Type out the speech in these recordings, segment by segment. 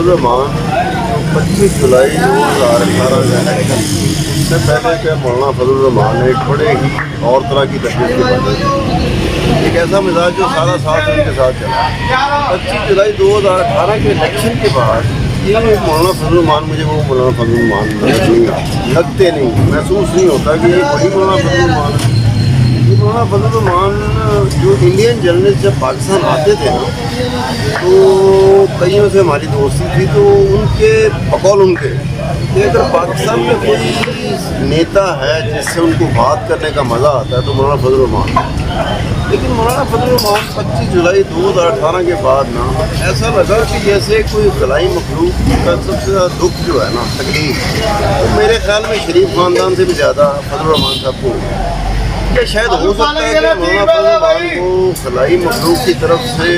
फजल रहमान 25 जुलाई 2018 का इलेक्शन, उससे पहले के मौलाना फजल रहमान एक बड़े ही और तरह की तकलीफ के बंदे, एक ऐसा मिजाज जो सारा साथ उनके साथ चला। 25 जुलाई 2018 के इलेक्शन के बाद ये मौलाना फजल रहमान मुझे वो मौलाना फजल रहमान लगते नहीं, महसूस नहीं होता कि ये वही मौलाना फजल रहमान है। ये मौलाना फजल रहमान जो इंडियन जर्नलिस्ट जब पाकिस्तान आते थे ना, तो कईयों से हमारी दोस्ती थी, तो उनके बकौल उनके कि अगर पाकिस्तान में कोई नेता है जिससे उनको बात करने का मज़ा आता है तो मौलाना फजल रहमान। लेकिन मौलाना फजल रहमान 25 जुलाई 2018 के बाद ना ऐसा लगा कि जैसे कोई गलाई मखलूक का सबसे ज़्यादा दुख जो है ना, तकलीफ, तो मेरे ख्याल में शरीफ ख़ानदान से भी ज़्यादा फजल रहमान साहब को, या शायद हो सकता है कि मौलाना फजल रहमान को गलाई मखलूक की तरफ से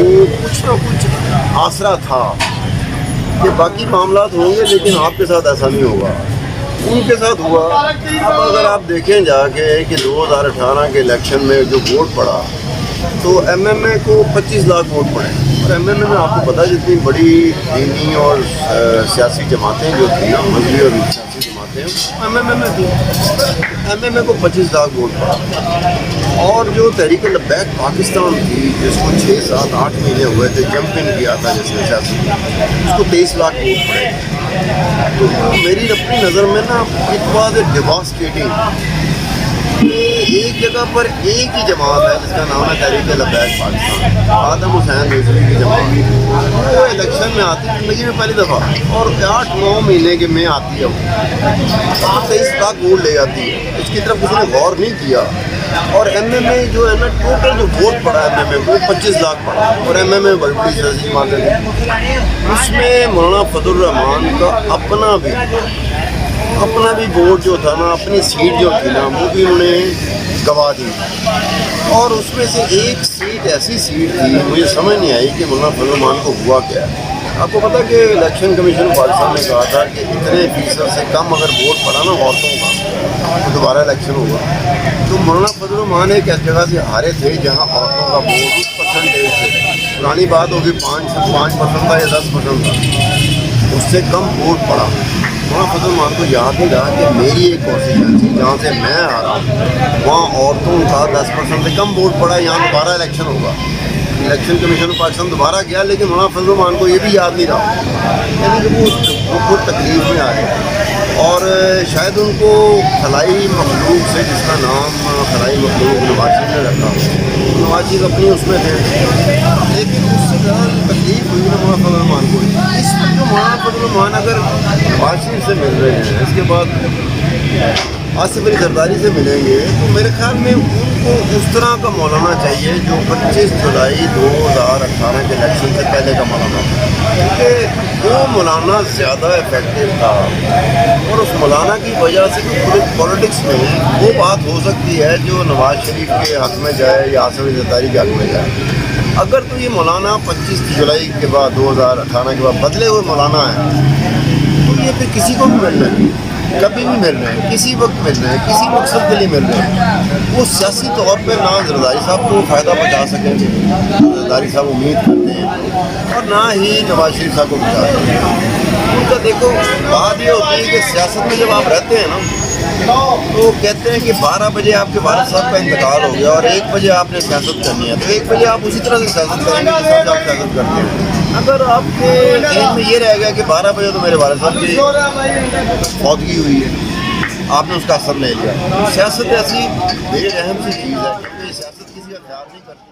वो कुछ ना कुछ आसरा था कि बाकी मामलात होंगे लेकिन आपके साथ ऐसा नहीं होगा। उनके साथ हुआ। अब अगर आप देखें जाके कि 2018 के इलेक्शन में जो वोट पड़ा, तो एमएमए को 25 लाख वोट पड़े, और एमएमए में आपको पता है जितनी बड़ी दीनी और सियासी जमातें जो थी ना, मजहबी और सियासी जमातें एमएमए में थी, एमएमए को 25 लाख वोट पड़ा। और जो तहरीक लब्बैक पाकिस्तान थी जिसको 6, 7, 8 महीने हुए थे, जंप इन किया था जिसने सियासी, उसको 23 लाख वोट पड़े। तो मेरी अपनी नज़र में ना इट वाज ए डिवास्टेटिंग। एक जगह पर एक ही जमात है जिसका नाम है तहरीक लब्बैक पाकिस्तान, आदम हुसैन रिजवी की जमात, वो इलेक्शन में आती है ज़िंदगी में पहली दफ़ा, और 8-9 महीने के में आती है, वो 23 लाख वोट ले जाती है। इसकी तरफ किसी ने गौर नहीं किया। और एमएमए जो है ना, टोटल जो वोट पड़ा एमएमए वो 25 लाख पड़ा, और एमएमए बड़ी बड़ी सियासी जमातें थी। उसमें मौलाना फजल रहमान का अपना भी वोट जो था ना, अपनी सीट जो थी ना, वो भी उन्होंने गंवा दी। और उसमें से एक सीट ऐसी सीट थी, मुझे समझ नहीं आई कि मौलाना फजल रहमान को हुआ क्या है। आपको पता कि इलेक्शन कमीशन पाकिस्तान ने कहा था कि इतने फीसद से कम अगर वोट पड़ा ना औरतों का तो दोबारा इलेक्शन होगा। तो मौलाना फजल रहमान एक ऐसी जगह से हारे थे जहाँ औरतों का वोट उस परसेंटेज से, पुरानी बात होगी 5% था या 10% था, उससे कम वोट पड़ा। मौलाना फजल रहमान को याद नहीं रहा कि मेरी एक कॉन्स्टिट्यूंसी जहाँ से मैं आ रहा हूँ वहाँ औरतों का 10% से कम वोट पड़ा, यहाँ दोबारा इलेक्शन होगा। इलेक्शन कमीशन पाकिस्तान दोबारा गया, लेकिन मौलाना फजल रहमान को ये भी याद नहीं रहा, यानी कि वो खुद तकलीफ में आए। और शायद उनको खलाई मखलूक से, जिसका नाम खलाई मखलूक नवाज़ ने रखा, नवाज़ अपनी उसमें थे, लेकिन उससे ज़्यादा तकलीफ हुई ना मौलाना फजल रहमान को। इस वक्त जो मौलाना फजल रहमान अगर नवाज़ से मिल रहे हैं, इसके बाद आसिफ अली जरदारी से मिलेंगे, तो मेरे ख्याल में उनको उस तरह का मौलाना चाहिए जो 25 जुलाई 2018 के इलेक्शन से पहले का मौलाना था, क्योंकि वो मौलाना ज़्यादा इफेक्टिव था। और उस मौलाना की वजह से पॉलिटिक्स में वो बात हो सकती है जो नवाज़ शरीफ के हक़ में जाए या आसिफ अली जरदारी के हक़ में जाए। अगर तो ये मौलाना 25 जुलाई के बाद 2018 के बाद बदले हुए मौलाना है, तो ये फिर किसी को भी मिल रहे हैं, कभी भी मिल रहे हैं, किसी वक्त मिल रहे हैं, किसी मकसद के लिए मिल रहे हैं। वो सियासी तौर पे ना जरदारी साहब को फ़ायदा पहुँचा सकेंगे, जरदारी साहब उम्मीद करते हैं, और ना ही नवाज़ शरीफ साहब को पहुँचा सकेंगे। उनका देखो बात ये होती है कि सियासत में जब आप रहते हैं ना, तो कहते हैं कि 12 बजे आपके वालिद साहब का इंतकाल हो गया और 1 बजे आपने सियासत करनी है, तो 1 बजे आप उसी तरह से सियासत करेंगे जिस तरह से आप सियासत करते हैं। अगर आपके जहन में ये रह गया कि 12 बजे तो मेरे वालिद साहब की मौतगी हुई है, आपने उसका असर ले लिया, सियासत ऐसी बेअहम सी चीज़ है कि सियासत किसी का ख्याल नहीं करती।